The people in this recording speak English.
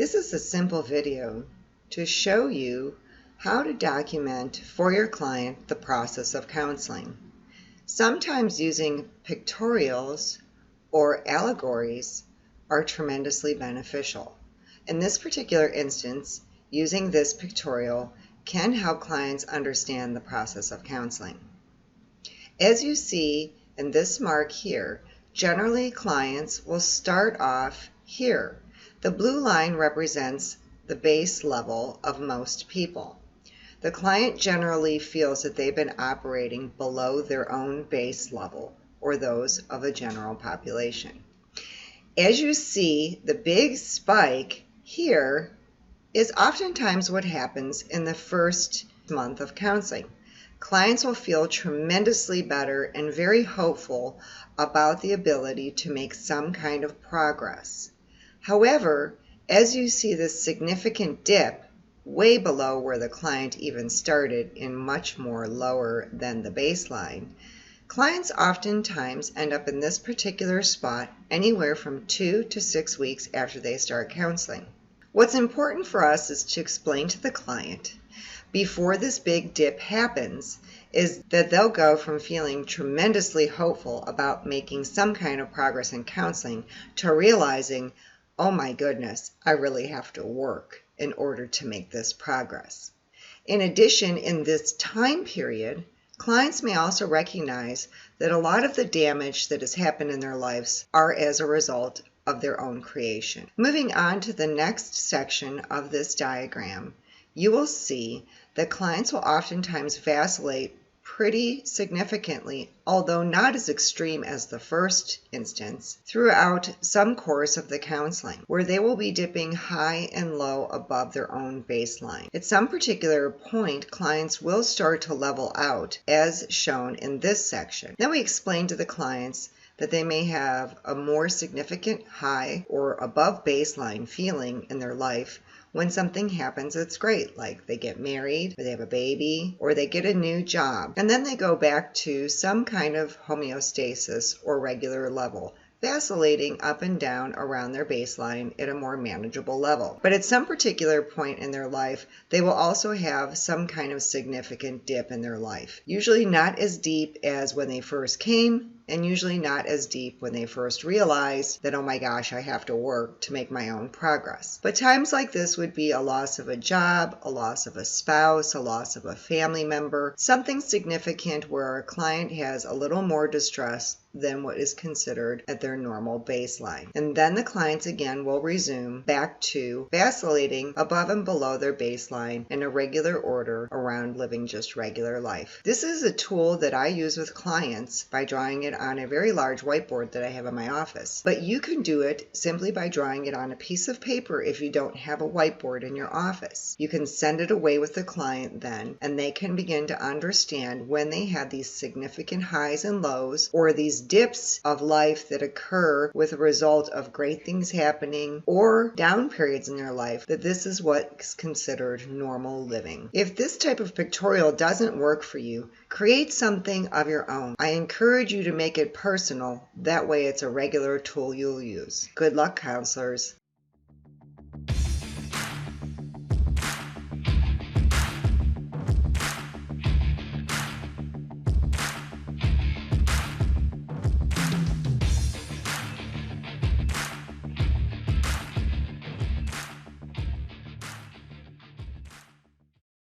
This is a simple video to show you how to document for your client the process of counseling. Sometimes using pictorials or allegories are tremendously beneficial. In this particular instance, using this pictorial can help clients understand the process of counseling. As you see in this mark here, generally clients will start off here. The blue line represents the base level of most people. The client generally feels that they've been operating below their own base level or those of the general population. As you see, the big spike here is oftentimes what happens in the first month of counseling. Clients will feel tremendously better and very hopeful about the ability to make some kind of progress. However, as you see this significant dip way below where the client even started and much more lower than the baseline, clients oftentimes end up in this particular spot anywhere from 2 to 6 weeks after they start counseling. What's important for us is to explain to the client before this big dip happens is that they'll go from feeling tremendously hopeful about making some kind of progress in counseling to realizing, oh my goodness, I really have to work in order to make this progress. In addition, in this time period, clients may also recognize that a lot of the damage that has happened in their lives are as a result of their own creation. Moving on to the next section of this diagram, you will see that clients will oftentimes vacillate pretty significantly, although not as extreme as the first instance, throughout some course of the counseling, where they will be dipping high and low above their own baseline. At some particular point, clients will start to level out, as shown in this section. Then we explain to the clients that they may have a more significant high or above baseline feeling in their life when something happens that's great, like they get married, or they have a baby, or they get a new job. And then they go back to some kind of homeostasis or regular level, vacillating up and down around their baseline at a more manageable level. But at some particular point in their life, they will also have some kind of significant dip in their life. Usually not as deep as when they first came, and usually not as deep when they first realized that, oh my gosh, I have to work to make my own progress. But times like this would be a loss of a job, a loss of a spouse, a loss of a family member, something significant where a client has a little more distress than what is considered at their normal baseline. And then the clients again will resume back to vacillating above and below their baseline in a regular order around living just regular life. This is a tool that I use with clients by drawing it on a very large whiteboard that I have in my office. But you can do it simply by drawing it on a piece of paper if you don't have a whiteboard in your office. You can send it away with the client then, and they can begin to understand when they have these significant highs and lows or these dips of life that occur with a result of great things happening or down periods in their life, that this is what's considered normal living. If this type of pictorial doesn't work for you, create something of your own. I encourage you to make it personal. That way it's a regular tool you'll use. Good luck, counselors.